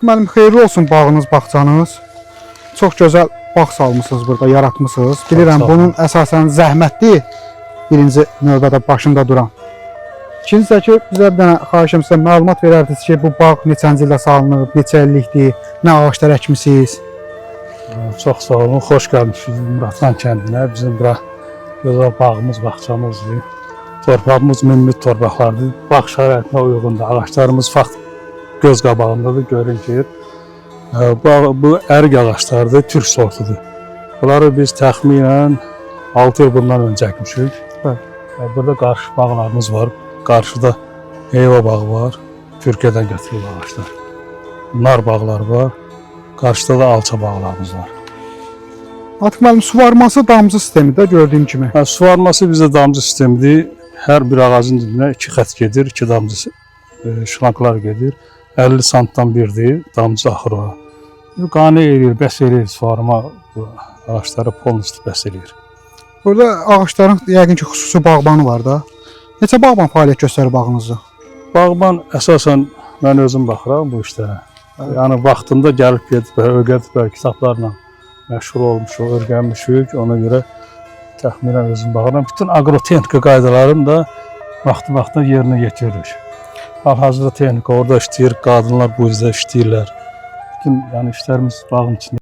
Mənim xeyirli olsun bağınız, bağçanız. Çox gözəl bağ salmısınız burada, yaratmısınız. Bilirəm bunun əsasən zəhmətli birinci növbədə başında duran. İkincisi ki, bizə bir dənə xahişim sizə məlumat verərdiniz ki, bu bağ neçənci ildə salınıb, neçə illikdir, nə ağaçlar əkmisiniz? Çox sağ olun, xoş gəlmişsiniz Muratlan kəndinə. Bizim bura gözəl bağımız, bağçamızdır. Torpağımız münbit torpaqlardır. Bağ şəraitinə uyğundur. Ağaçlarımız fakt göz qabağındadır, görünür. Bu ərik ağaçlardır, türk sortudur. Bunları biz təxminən 6 il bundan öncə əkmişik. Burada qarşı bağlarımız var. Qarşıda meyvə bağı var. Türkiyədən gətirilib ağaçlar. Nar bağları var. Qarşıda da alça bağlarımız var. Artıq müəllim, suvarması damcı sistemidir gördüyüm kimi. Suvarması bizdə damcı sistemidir. Hər bir ağacın dibinə 2 xət gedir, 2 damcı şlanklar gedir. 50 santdan birdir, damcı axır ora. Qane eləyir, bəs eləyir suvarma bu ağaçları polностью bəs eləyir. Burada ağaçların yəqin ki, xüsusi bağbanı var da. Neçə bağban fəaliyyət göstərir bağınızda? Bağban əsasən mən özüm baxıram bu işlərə. Yəni vaxtında gəlib gedib, öyrədib, kitablarla məşğul olmuşuq, öyrənmişik. Ona görə təxminən özüm baxıram. Bütün agrotexnika qaydalarını da vaxtı-vaxtında yerinə yetiririk. Hal-hazırda texnika orada işləyir, qadınlar bu üzrə işləyirlər. Bütün yəni işlərimiz bağın içində.